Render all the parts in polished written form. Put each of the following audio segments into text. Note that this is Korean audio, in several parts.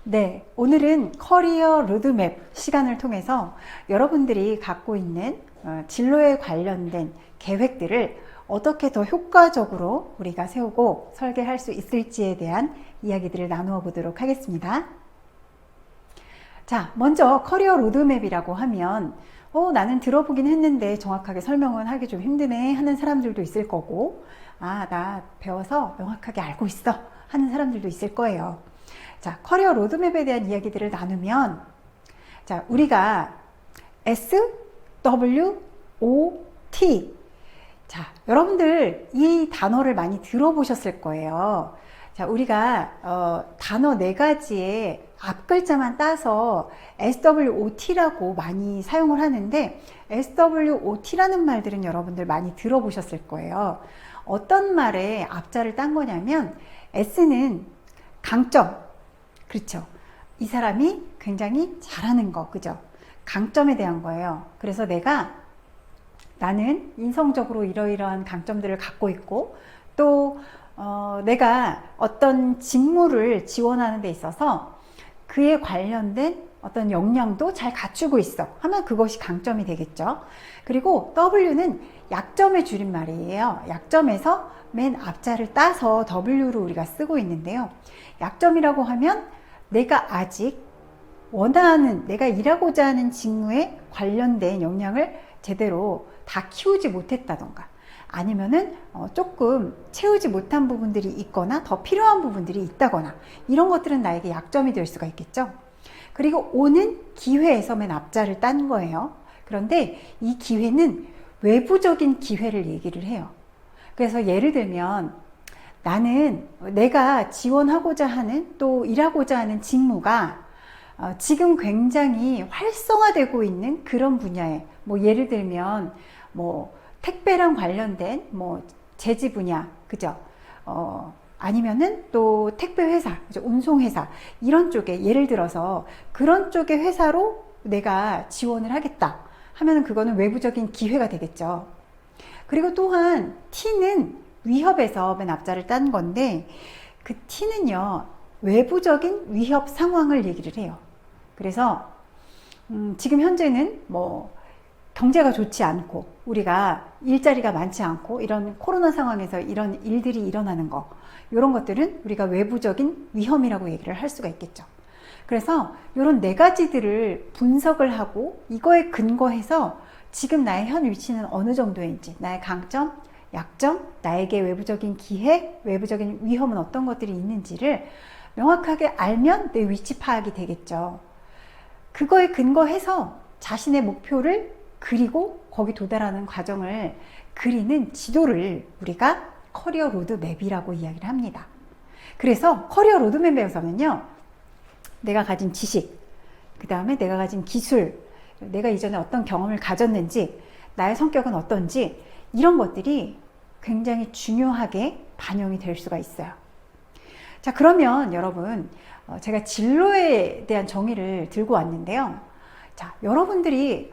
네, 오늘은 커리어 로드맵 시간을 통해서 여러분들이 갖고 있는 진로에 관련된 계획들을 어떻게 더 효과적으로 우리가 세우고 설계할 수 있을지에 대한 이야기들을 나누어 보도록 하겠습니다. 자, 먼저 커리어 로드맵이라고 하면 나는 들어보긴 했는데 정확하게 설명은 하기 좀 힘드네 하는 사람들도 있을 거고, 나 배워서 명확하게 알고 있어 하는 사람들도 있을 거예요. 자, 커리어 로드맵에 대한 이야기들을 나누면, 자, 우리가 S, W, O, T. 자, 여러분들 이 단어를 많이 들어보셨을 거예요. 자, 우리가 단어 네 가지의 앞 글자만 따서 SWOT라고 많이 사용을 하는데, SWOT라는 말들은 여러분들 많이 들어보셨을 거예요. 어떤 말에 앞자를 딴 거냐면, S는 강점. 그렇죠. 이 사람이 굉장히 잘하는 거, 그죠? 강점에 대한 거예요. 그래서 나는 인성적으로 이러이러한 강점들을 갖고 있고, 또 내가 어떤 직무를 지원하는 데 있어서 그에 관련된 어떤 역량도 잘 갖추고 있어 하면 그것이 강점이 되겠죠. 그리고 W는 약점의 줄임말이에요. 약점에서 맨 앞자를 따서 W로 우리가 쓰고 있는데요. 약점이라고 하면 내가 아직 원하는, 내가 일하고자 하는 직무에 관련된 역량을 제대로 다 키우지 못했다던가, 아니면은 조금 채우지 못한 부분들이 있거나 더 필요한 부분들이 있다거나, 이런 것들은 나에게 약점이 될 수가 있겠죠. 그리고 O는 기회에서 맨 앞자를 딴 거예요. 그런데 이 기회는 외부적인 기회를 얘기를 해요. 그래서 예를 들면, 나는 내가 지원하고자 하는, 또 일하고자 하는 직무가 지금 굉장히 활성화되고 있는 그런 분야에, 뭐 예를 들면 뭐 택배랑 관련된 뭐 제지 분야, 그죠? 아니면은 또 택배 회사, 그죠? 운송 회사, 이런 쪽에, 예를 들어서 그런 쪽의 회사로 내가 지원을 하겠다 하면은 그거는 외부적인 기회가 되겠죠. 그리고 또한 T는 위협에서 맨 앞자를 딴 건데, 그 T는요, 외부적인 위협 상황을 얘기를 해요. 그래서 지금 현재는 뭐 경제가 좋지 않고, 우리가 일자리가 많지 않고, 이런 코로나 상황에서 이런 일들이 일어나는 거, 이런 것들은 우리가 외부적인 위험이라고 얘기를 할 수가 있겠죠. 그래서 이런 네 가지들을 분석을 하고, 이거에 근거해서 지금 나의 현 위치는 어느 정도인지, 나의 강점, 약점, 나에게 외부적인 기회, 외부적인 위험은 어떤 것들이 있는지를 명확하게 알면 내 위치 파악이 되겠죠. 그거에 근거해서 자신의 목표를 그리고 거기 도달하는 과정을 그리는 지도를 우리가 커리어 로드맵이라고 이야기를 합니다. 그래서 커리어 로드맵에서는요, 내가 가진 지식, 그 다음에 내가 가진 기술, 내가 이전에 어떤 경험을 가졌는지, 나의 성격은 어떤지, 이런 것들이 굉장히 중요하게 반영이 될 수가 있어요. 자, 그러면 여러분, 제가 진로에 대한 정의를 들고 왔는데요. 자, 여러분들이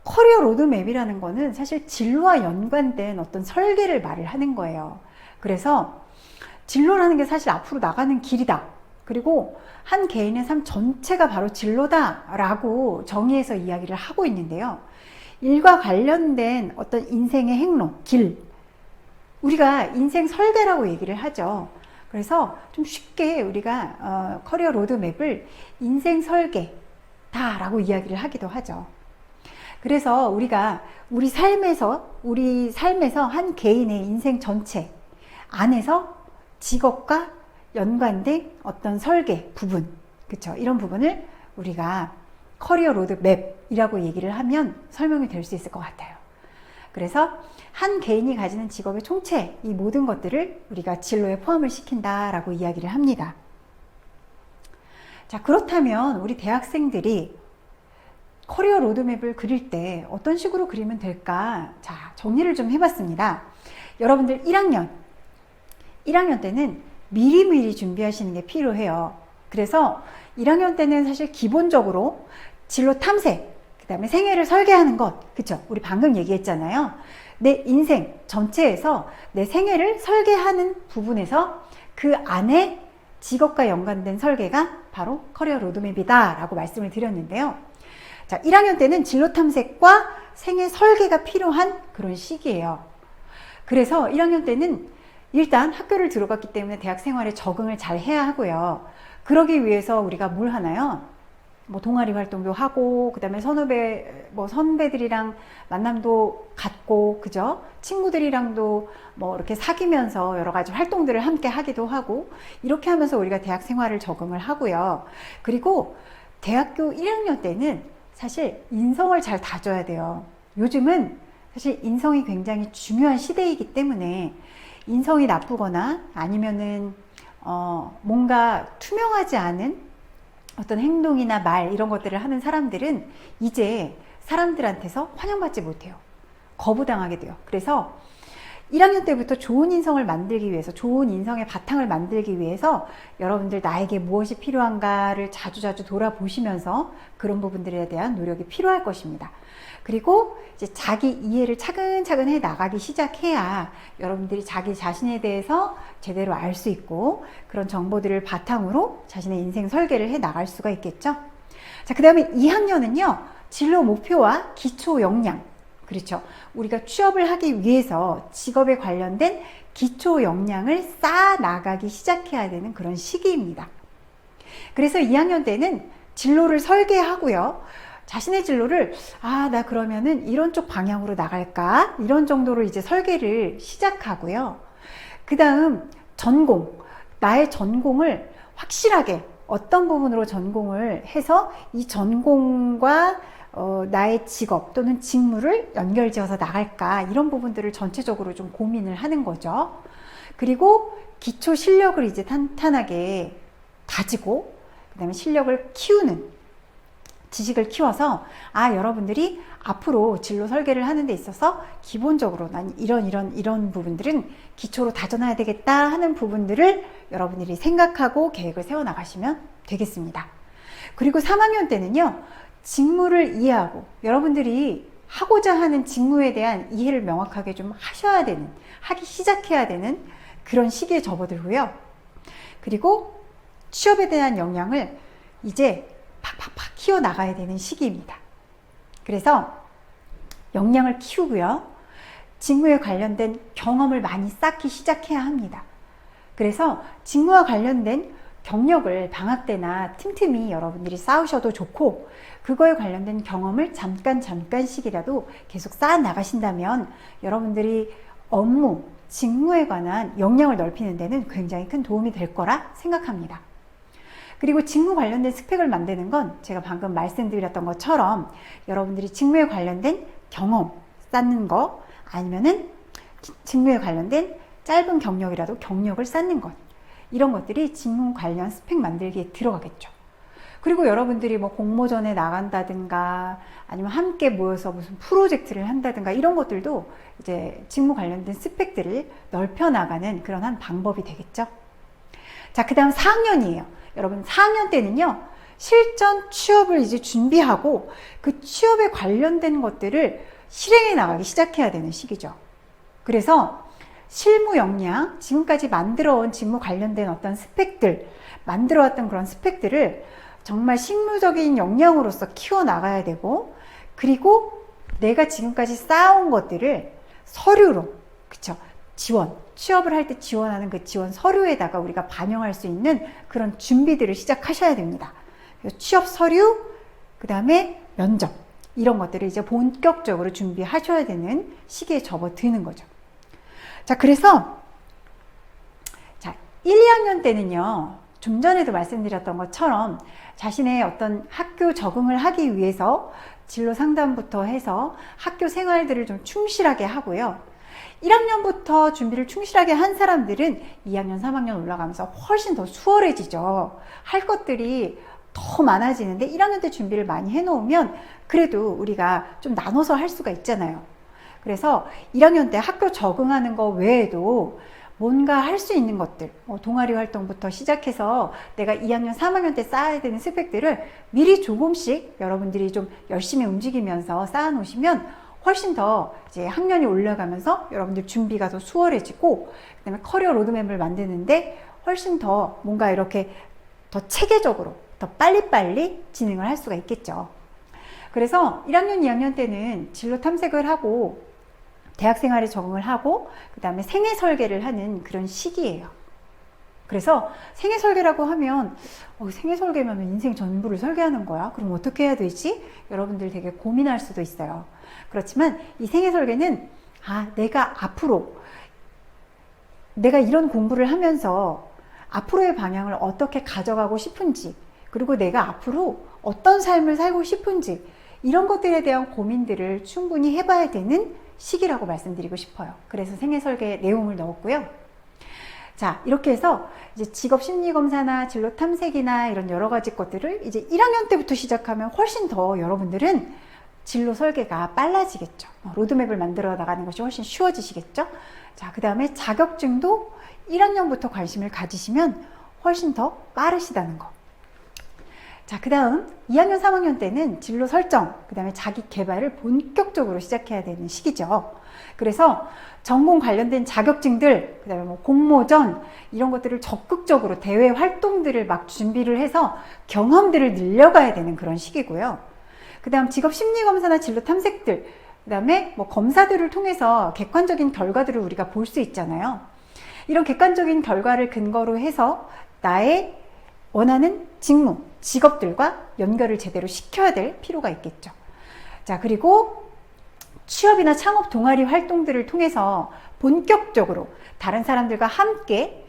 커리어 로드맵이라는 거는 사실 진로와 연관된 어떤 설계를 말을 하는 거예요. 그래서 진로라는 게 사실 앞으로 나가는 길이다. 그리고 한 개인의 삶 전체가 바로 진로다라고 정의해서 이야기를 하고 있는데요. 일과 관련된 어떤 인생의 행로, 길, 우리가 인생 설계라고 얘기를 하죠. 그래서 좀 쉽게 우리가 커리어 로드맵을 인생 설계다라고 이야기를 하기도 하죠. 그래서 우리가 우리 삶에서 한 개인의 인생 전체 안에서 직업과 연관된 어떤 설계 부분, 그쵸? 이런 부분을 우리가 커리어 로드맵이라고 얘기를 하면 설명이 될 수 있을 것 같아요. 그래서 한 개인이 가지는 직업의 총체, 이 모든 것들을 우리가 진로에 포함을 시킨다라고 이야기를 합니다. 자, 그렇다면 우리 대학생들이 커리어 로드맵을 그릴 때 어떤 식으로 그리면 될까? 자, 정리를 좀 해봤습니다. 여러분들 1학년 때는 미리미리 준비하시는 게 필요해요. 그래서 1학년 때는 사실 기본적으로 진로 탐색, 그 다음에 생애를 설계하는 것, 그쵸? 우리 방금 얘기했잖아요. 내 인생 전체에서 내 생애를 설계하는 부분에서 그 안에 직업과 연관된 설계가 바로 커리어 로드맵이다 라고 말씀을 드렸는데요. 자, 1학년 때는 진로 탐색과 생애 설계가 필요한 그런 시기예요. 그래서 1학년 때는 일단 학교를 들어갔기 때문에 대학 생활에 적응을 잘 해야 하고요. 그러기 위해서 우리가 뭘 하나요? 뭐 동아리 활동도 하고, 그 다음에 선배들이랑 만남도 갖고, 그죠? 친구들이랑도 뭐 이렇게 사귀면서 여러 가지 활동들을 함께 하기도 하고, 이렇게 하면서 우리가 대학 생활을 적응을 하고요. 그리고 대학교 1학년 때는 사실 인성을 잘 다져야 돼요. 요즘은 사실 인성이 굉장히 중요한 시대이기 때문에 인성이 나쁘거나 아니면은 뭔가 투명하지 않은 어떤 행동이나 말 이런 것들을 하는 사람들은 이제 사람들한테서 환영받지 못해요. 거부당하게 돼요. 그래서 1학년 때부터 좋은 인성을 만들기 위해서, 좋은 인성의 바탕을 만들기 위해서 여러분들 나에게 무엇이 필요한가를 자주자주 돌아보시면서 그런 부분들에 대한 노력이 필요할 것입니다. 그리고 이제 자기 이해를 차근차근 해 나가기 시작해야 여러분들이 자기 자신에 대해서 제대로 알 수 있고 그런 정보들을 바탕으로 자신의 인생 설계를 해 나갈 수가 있겠죠. 자, 그 다음에 2학년은요, 진로 목표와 기초 역량. 그렇죠. 우리가 취업을 하기 위해서 직업에 관련된 기초 역량을 쌓아 나가기 시작해야 되는 그런 시기입니다. 그래서 2학년 때는 진로를 설계하고요. 자신의 진로를 나 그러면은 이런 쪽 방향으로 나갈까? 이런 정도로 이제 설계를 시작하고요. 그 다음 전공, 나의 전공을 확실하게 어떤 부분으로 전공을 해서 이 전공과 나의 직업 또는 직무를 연결지어서 나갈까, 이런 부분들을 전체적으로 좀 고민을 하는 거죠. 그리고 기초 실력을 이제 탄탄하게 다지고, 그 다음에 실력을 키우는, 지식을 키워서 여러분들이 앞으로 진로 설계를 하는 데 있어서 기본적으로 난 이런 부분들은 기초로 다져놔야 되겠다 하는 부분들을 여러분들이 생각하고 계획을 세워 나가시면 되겠습니다. 그리고 3학년 때는요, 직무를 이해하고 여러분들이 하고자 하는 직무에 대한 이해를 명확하게 좀 하기 시작해야 되는 그런 시기에 접어들고요. 그리고 취업에 대한 역량을 이제 팍팍팍 키워나가야 되는 시기입니다. 그래서 역량을 키우고요. 직무에 관련된 경험을 많이 쌓기 시작해야 합니다. 그래서 직무와 관련된 경력을 방학 때나 틈틈이 여러분들이 쌓으셔도 좋고, 그거에 관련된 경험을 잠깐씩이라도 계속 쌓아 나가신다면 여러분들이 업무, 직무에 관한 역량을 넓히는 데는 굉장히 큰 도움이 될 거라 생각합니다. 그리고 직무 관련된 스펙을 만드는 건 제가 방금 말씀드렸던 것처럼 여러분들이 직무에 관련된 경험 쌓는 거, 아니면은 직무에 관련된 짧은 경력이라도 경력을 쌓는 것, 이런 것들이 직무 관련 스펙 만들기에 들어가겠죠. 그리고 여러분들이 뭐 공모전에 나간다든가 아니면 함께 모여서 무슨 프로젝트를 한다든가 이런 것들도 이제 직무 관련된 스펙들을 넓혀 나가는 그런 한 방법이 되겠죠. 자, 그 다음 4학년이에요. 여러분 4학년 때는요, 실전 취업을 이제 준비하고 그 취업에 관련된 것들을 실행해 나가기 시작해야 되는 시기죠. 그래서 실무 역량, 지금까지 만들어온 직무 관련된 어떤 스펙들, 만들어왔던 그런 스펙들을 정말 실무적인 역량으로서 키워나가야 되고, 그리고 내가 지금까지 쌓아온 것들을 서류로, 그쵸? 취업을 할 때 지원하는 그 지원 서류에다가 우리가 반영할 수 있는 그런 준비들을 시작하셔야 됩니다. 취업 서류, 그 다음에 면접, 이런 것들을 이제 본격적으로 준비하셔야 되는 시기에 접어드는 거죠. 자, 그래서 1, 2학년 때는요, 좀 전에도 말씀드렸던 것처럼 자신의 어떤 학교 적응을 하기 위해서 진로 상담부터 해서 학교 생활들을 좀 충실하게 하고요. 1학년부터 준비를 충실하게 한 사람들은 2학년, 3학년 올라가면서 훨씬 더 수월해지죠. 할 것들이 더 많아지는데 1학년 때 준비를 많이 해놓으면 그래도 우리가 좀 나눠서 할 수가 있잖아요. 그래서 1학년 때 학교 적응하는 거 외에도 뭔가 할 수 있는 것들, 동아리 활동부터 시작해서 내가 2학년, 3학년 때 쌓아야 되는 스펙들을 미리 조금씩 여러분들이 좀 열심히 움직이면서 쌓아 놓으시면 훨씬 더 이제 학년이 올라가면서 여러분들 준비가 더 수월해지고, 그다음에 커리어 로드맵을 만드는데 훨씬 더 뭔가 이렇게 더 체계적으로 더 빨리빨리 진행을 할 수가 있겠죠. 그래서 1학년, 2학년 때는 진로 탐색을 하고 대학 생활에 적응을 하고 그 다음에 생애 설계를 하는 그런 시기예요. 그래서 생애 설계라고 하면 생애 설계면 인생 전부를 설계하는 거야? 그럼 어떻게 해야 되지? 여러분들 되게 고민할 수도 있어요. 그렇지만 이 생애 설계는 내가 앞으로 내가 이런 공부를 하면서 앞으로의 방향을 어떻게 가져가고 싶은지, 그리고 내가 앞으로 어떤 삶을 살고 싶은지, 이런 것들에 대한 고민들을 충분히 해봐야 되는 시기라고 말씀드리고 싶어요. 그래서 생애 설계 내용을 넣었고요. 자, 이렇게 해서 이제 직업 심리 검사나 진로 탐색이나 이런 여러 가지 것들을 이제 1학년 때부터 시작하면 훨씬 더 여러분들은 진로 설계가 빨라지겠죠. 로드맵을 만들어 나가는 것이 훨씬 쉬워지시겠죠. 자, 그 다음에 자격증도 1학년부터 관심을 가지시면 훨씬 더 빠르시다는 거. 자, 그 다음 2학년, 3학년 때는 진로 설정, 그 다음에 자기 개발을 본격적으로 시작해야 되는 시기죠. 그래서 전공 관련된 자격증들, 그 다음에 뭐 공모전, 이런 것들을 적극적으로 대외 활동들을 막 준비를 해서 경험들을 늘려가야 되는 그런 시기고요. 그 다음 직업 심리 검사나 진로 탐색들, 그 다음에 뭐 검사들을 통해서 객관적인 결과들을 우리가 볼 수 있잖아요. 이런 객관적인 결과를 근거로 해서 나의 원하는 직무, 직업들과 연결을 제대로 시켜야 될 필요가 있겠죠. 자, 그리고 취업이나 창업 동아리 활동들을 통해서 본격적으로 다른 사람들과 함께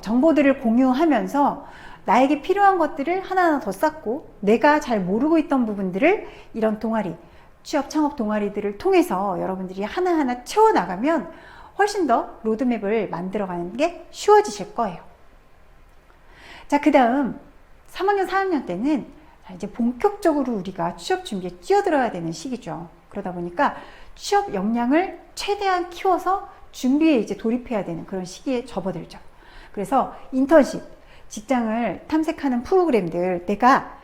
정보들을 공유하면서 나에게 필요한 것들을 하나하나 더 쌓고 내가 잘 모르고 있던 부분들을 이런 동아리, 취업 창업 동아리들을 통해서 여러분들이 하나하나 채워나가면 훨씬 더 로드맵을 만들어가는 게 쉬워지실 거예요. 자, 그 다음 3학년, 4학년 때는 이제 본격적으로 우리가 취업 준비에 뛰어들어야 되는 시기죠. 그러다 보니까 취업 역량을 최대한 키워서 준비에 이제 돌입해야 되는 그런 시기에 접어들죠. 그래서 인턴십, 직장을 탐색하는 프로그램들, 내가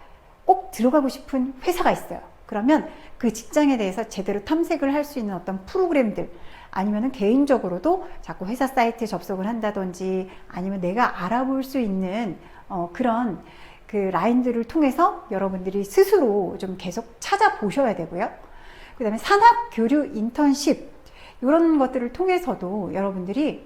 꼭 들어가고 싶은 회사가 있어요. 그러면 그 직장에 대해서 제대로 탐색을 할 수 있는 어떤 프로그램들, 아니면은 개인적으로도 자꾸 회사 사이트에 접속을 한다든지, 아니면 내가 알아볼 수 있는 그런 그 라인들을 통해서 여러분들이 스스로 좀 계속 찾아보셔야 되고요. 그 다음에 산학, 교류, 인턴십, 이런 것들을 통해서도 여러분들이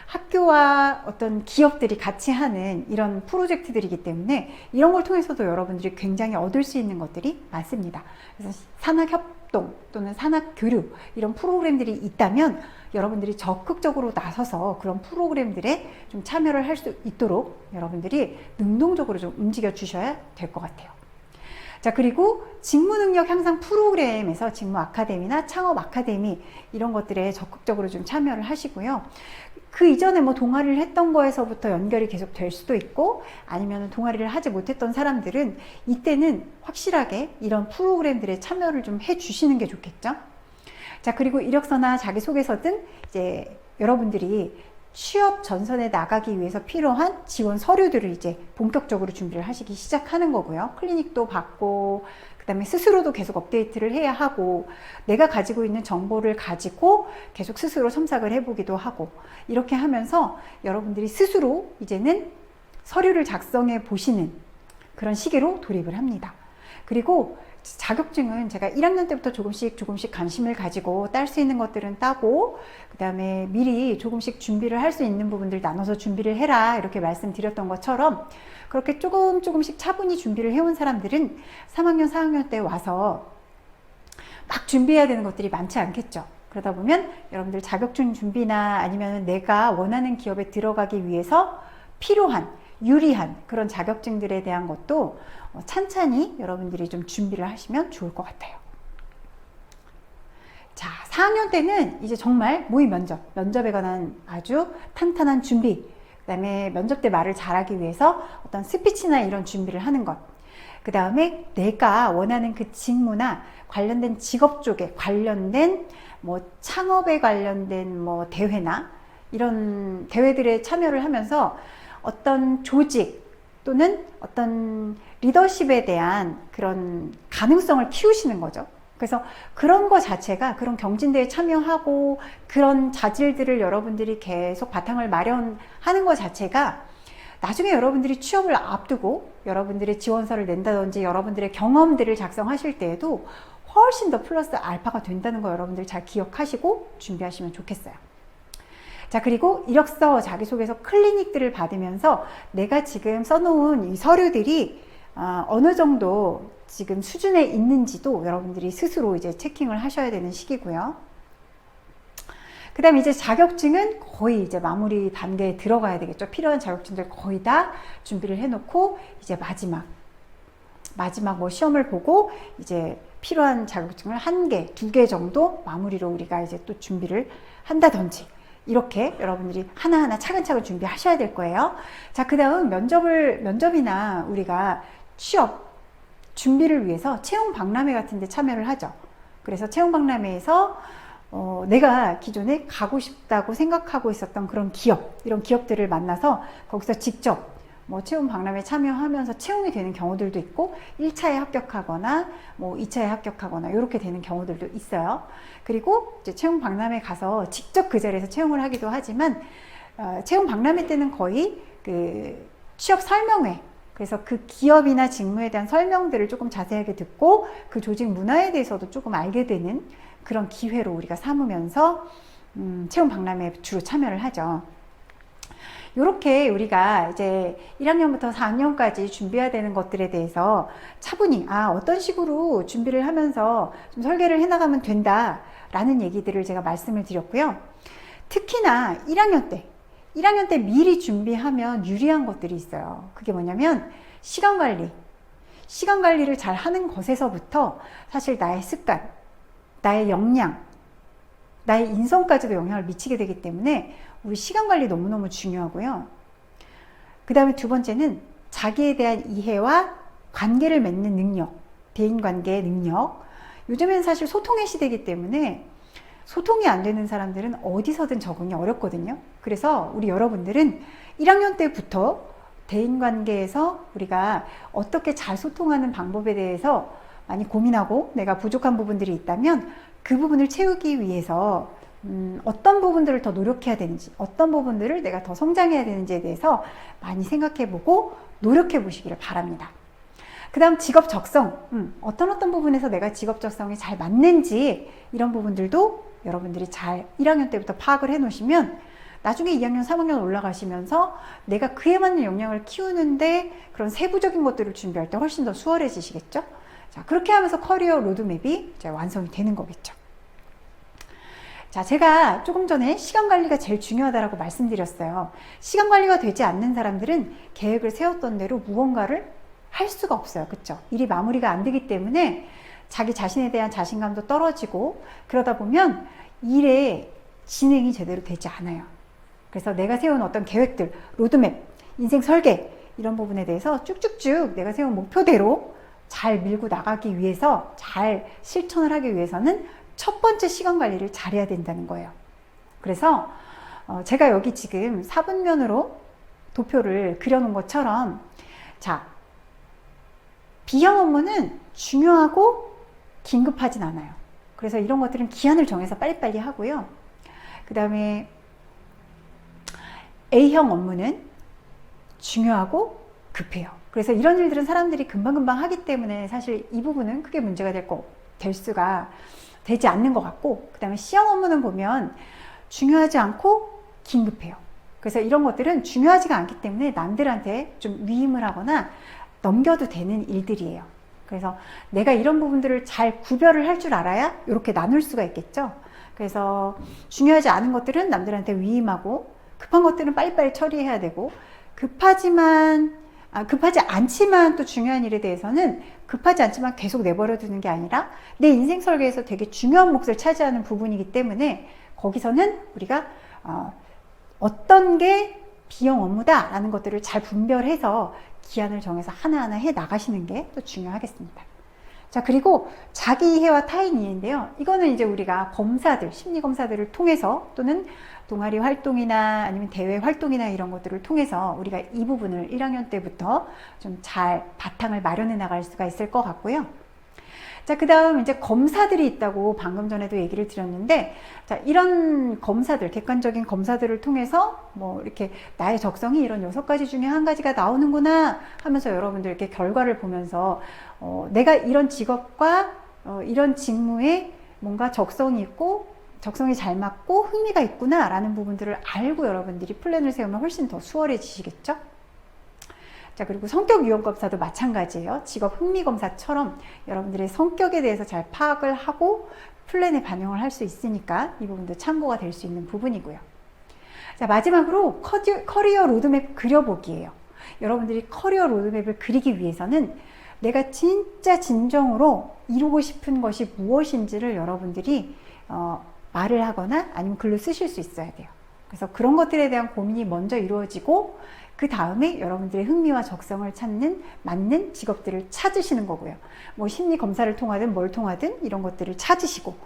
학교와 어떤 기업들이 같이 하는 이런 프로젝트들이기 때문에 이런 걸 통해서도 여러분들이 굉장히 얻을 수 있는 것들이 많습니다. 그래서 산학협동 또는 산학교류, 이런 프로그램들이 있다면 여러분들이 적극적으로 나서서 그런 프로그램들에 좀 참여를 할 수 있도록 여러분들이 능동적으로 좀 움직여 주셔야 될 것 같아요. 자, 그리고 직무능력 향상 프로그램에서 직무 아카데미나 창업 아카데미, 이런 것들에 적극적으로 좀 참여를 하시고요. 그 이전에 뭐 동아리를 했던 거에서부터 연결이 계속 될 수도 있고, 아니면 동아리를 하지 못했던 사람들은 이때는 확실하게 이런 프로그램들에 참여를 좀 해 주시는 게 좋겠죠. 자, 그리고 이력서나 자기소개서 등 이제 여러분들이 취업 전선에 나가기 위해서 필요한 지원 서류들을 이제 본격적으로 준비를 하시기 시작하는 거고요. 클리닉도 받고, 그 다음에 스스로도 계속 업데이트를 해야 하고, 내가 가지고 있는 정보를 가지고 계속 스스로 첨삭을 해보기도 하고, 이렇게 하면서 여러분들이 스스로 이제는 서류를 작성해 보시는 그런 시기로 돌입을 합니다. 그리고 자격증은 제가 1학년 때부터 조금씩 관심을 가지고 딸 수 있는 것들은 따고, 그 다음에 미리 조금씩 준비를 할 수 있는 부분들 나눠서 준비를 해라, 이렇게 말씀드렸던 것처럼 그렇게 조금씩 차분히 준비를 해온 사람들은 3학년, 4학년 때 와서 막 준비해야 되는 것들이 많지 않겠죠. 그러다 보면 여러분들 자격증 준비나 아니면 내가 원하는 기업에 들어가기 위해서 필요한 유리한 그런 자격증들에 대한 것도 찬찬히 여러분들이 좀 준비를 하시면 좋을 것 같아요. 자, 4학년 때는 이제 정말 모의 면접에 관한 아주 탄탄한 준비, 그 다음에 면접 때 말을 잘하기 위해서 어떤 스피치나 이런 준비를 하는 것, 그 다음에 내가 원하는 그 직무나 관련된 직업 쪽에 관련된 뭐 창업에 관련된 뭐 대회나 이런 대회들에 참여를 하면서 어떤 조직 또는 어떤 리더십에 대한 그런 가능성을 키우시는 거죠. 그래서 그런 거 자체가, 그런 경진대회에 참여하고 그런 자질들을 여러분들이 계속 바탕을 마련하는 것 자체가 나중에 여러분들이 취업을 앞두고 여러분들의 지원서를 낸다든지 여러분들의 경험들을 작성하실 때에도 훨씬 더 플러스 알파가 된다는 거 여러분들 잘 기억하시고 준비하시면 좋겠어요. 자, 그리고 이력서, 자기소개서, 클리닉들을 받으면서 내가 지금 써놓은 이 서류들이 어느 정도 지금 수준에 있는지도 여러분들이 스스로 이제 체킹을 하셔야 되는 시기고요. 그 다음에 이제 자격증은 거의 이제 마무리 단계에 들어가야 되겠죠. 필요한 자격증들 거의 다 준비를 해놓고 이제 마지막 뭐 시험을 보고 이제 필요한 자격증을 1개, 2개 정도 마무리로 우리가 이제 또 준비를 한다든지 이렇게 여러분들이 하나하나 차근차근 준비하셔야 될 거예요. 자, 그 다음 면접이나 우리가 취업 준비를 위해서 채용 박람회 같은 데 참여를 하죠. 그래서 채용 박람회에서 내가 기존에 가고 싶다고 생각하고 있었던 그런 기업, 이런 기업들을 만나서 거기서 직접 뭐 채용 박람회에 참여하면서 채용이 되는 경우들도 있고 1차에 합격하거나 뭐 2차에 합격하거나 이렇게 되는 경우들도 있어요. 그리고 이제 채용 박람회 가서 직접 그 자리에서 채용을 하기도 하지만 채용 박람회 때는 거의 그 취업 설명회, 그래서 그 기업이나 직무에 대한 설명들을 조금 자세하게 듣고 그 조직 문화에 대해서도 조금 알게 되는 그런 기회로 우리가 삼으면서 채용 박람회에 주로 참여를 하죠. 이렇게 우리가 이제 1학년부터 4학년까지 준비해야 되는 것들에 대해서 차분히 어떤 식으로 준비를 하면서 좀 설계를 해나가면 된다라는 얘기들을 제가 말씀을 드렸고요. 특히나 1학년 때 미리 준비하면 유리한 것들이 있어요. 그게 뭐냐면 시간 관리를 잘 하는 것에서부터 사실 나의 습관, 나의 역량, 나의 인성까지도 영향을 미치게 되기 때문에 우리 시간 관리 너무너무 중요하고요. 그 다음에 두 번째는 자기에 대한 이해와 관계를 맺는 능력, 대인관계의 능력. 요즘엔 사실 소통의 시대이기 때문에 소통이 안 되는 사람들은 어디서든 적응이 어렵거든요. 그래서 우리 여러분들은 1학년 때부터 대인관계에서 우리가 어떻게 잘 소통하는 방법에 대해서 많이 고민하고 내가 부족한 부분들이 있다면 그 부분을 채우기 위해서 어떤 부분들을 더 노력해야 되는지, 어떤 부분들을 내가 더 성장해야 되는지에 대해서 많이 생각해보고 노력해 보시기를 바랍니다. 그 다음 직업 적성, 어떤 부분에서 내가 직업 적성이 잘 맞는지 이런 부분들도 여러분들이 잘 1학년 때부터 파악을 해 놓으시면 나중에 2학년, 3학년 올라가시면서 내가 그에 맞는 역량을 키우는데 그런 세부적인 것들을 준비할 때 훨씬 더 수월해지시겠죠? 자, 그렇게 하면서 커리어 로드맵이 이제 완성이 되는 거겠죠. 자, 제가 조금 전에 시간 관리가 제일 중요하다고 말씀드렸어요. 시간 관리가 되지 않는 사람들은 계획을 세웠던 대로 무언가를 할 수가 없어요. 그쵸? 일이 마무리가 안 되기 때문에 자기 자신에 대한 자신감도 떨어지고 그러다 보면 일의 진행이 제대로 되지 않아요. 그래서 내가 세운 어떤 계획들, 로드맵, 인생 설계 이런 부분에 대해서 쭉쭉쭉 내가 세운 목표대로 잘 밀고 나가기 위해서, 잘 실천을 하기 위해서는 첫 번째 시간 관리를 잘해야 된다는 거예요. 그래서 제가 여기 지금 4분면으로 도표를 그려놓은 것처럼, 자, B형 업무는 중요하고 긴급하진 않아요. 그래서 이런 것들은 기한을 정해서 빨리빨리 하고요. 그 다음에 A형 업무는 중요하고 급해요. 그래서 이런 일들은 사람들이 금방금방 하기 때문에 사실 이 부분은 크게 문제가 될 수가 되지 않는 것 같고, 그 다음에 C형 업무는 보면 중요하지 않고 긴급해요. 그래서 이런 것들은 중요하지가 않기 때문에 남들한테 좀 위임을 하거나 넘겨도 되는 일들이에요. 그래서 내가 이런 부분들을 잘 구별을 할 줄 알아야 이렇게 나눌 수가 있겠죠. 그래서 중요하지 않은 것들은 남들한테 위임하고 급한 것들은 빨리빨리 처리해야 되고, 급하지 않지만 또 중요한 일에 대해서는 급하지 않지만 계속 내버려 두는 게 아니라 내 인생 설계에서 되게 중요한 몫을 차지하는 부분이기 때문에 거기서는 우리가 어떤 게 B형 업무다 라는 것들을 잘 분별해서 기한을 정해서 하나하나 해 나가시는 게 또 중요하겠습니다. 자, 그리고 자기 이해와 타인 이해인데요. 이거는 이제 우리가 검사들, 심리 검사들을 통해서 또는 동아리 활동이나 아니면 대외 활동이나 이런 것들을 통해서 우리가 이 부분을 1학년 때부터 좀 잘 바탕을 마련해 나갈 수가 있을 것 같고요. 자, 그 다음 이제 검사들이 있다고 방금 전에도 얘기를 드렸는데, 자, 이런 검사들, 객관적인 검사들을 통해서 뭐 이렇게 나의 적성이 이런 6가지 중에 한 가지가 나오는구나 하면서 여러분들 이렇게 결과를 보면서 내가 이런 직업과 이런 직무에 뭔가 적성이 있고 적성이 잘 맞고 흥미가 있구나 라는 부분들을 알고 여러분들이 플랜을 세우면 훨씬 더 수월해지시겠죠? 자, 그리고 성격 유형 검사도 마찬가지예요. 직업 흥미 검사처럼 여러분들의 성격에 대해서 잘 파악을 하고 플랜에 반영을 할 수 있으니까 이 부분도 참고가 될 수 있는 부분이고요. 자, 마지막으로 커리어 로드맵 그려보기예요. 여러분들이 커리어 로드맵을 그리기 위해서는 내가 진짜 진정으로 이루고 싶은 것이 무엇인지를 여러분들이 말을 하거나 아니면 글로 쓰실 수 있어야 돼요. 그래서 그런 것들에 대한 고민이 먼저 이루어지고 그 다음에 여러분들의 흥미와 적성을 찾는 맞는 직업들을 찾으시는 거고요. 뭐 심리 검사를 통하든 뭘 통하든 이런 것들을 찾으시고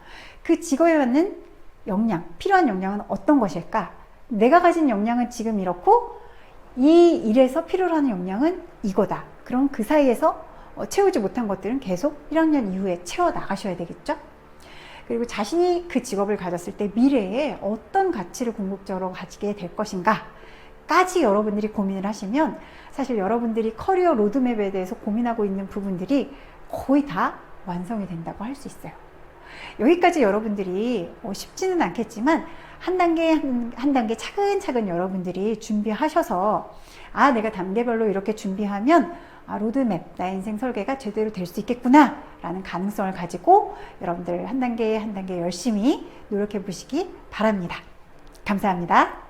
그 직업에 맞는 역량, 필요한 역량은 어떤 것일까? 내가 가진 역량은 지금 이렇고 이 일에서 필요로 하는 역량은 이거다. 그럼 그 사이에서 채우지 못한 것들은 계속 1학년 이후에 채워 나가셔야 되겠죠? 그리고 자신이 그 직업을 가졌을 때 미래에 어떤 가치를 궁극적으로 가지게 될 것인가 까지 여러분들이 고민을 하시면 사실 여러분들이 커리어 로드맵에 대해서 고민하고 있는 부분들이 거의 다 완성이 된다고 할 수 있어요. 여기까지 여러분들이 쉽지는 않겠지만 한 단계 한 단계 차근차근 여러분들이 준비하셔서 내가 단계별로 이렇게 준비하면 로드맵, 나의 인생 설계가 제대로 될 수 있겠구나 라는 가능성을 가지고 여러분들 한 단계 한 단계 열심히 노력해 보시기 바랍니다. 감사합니다.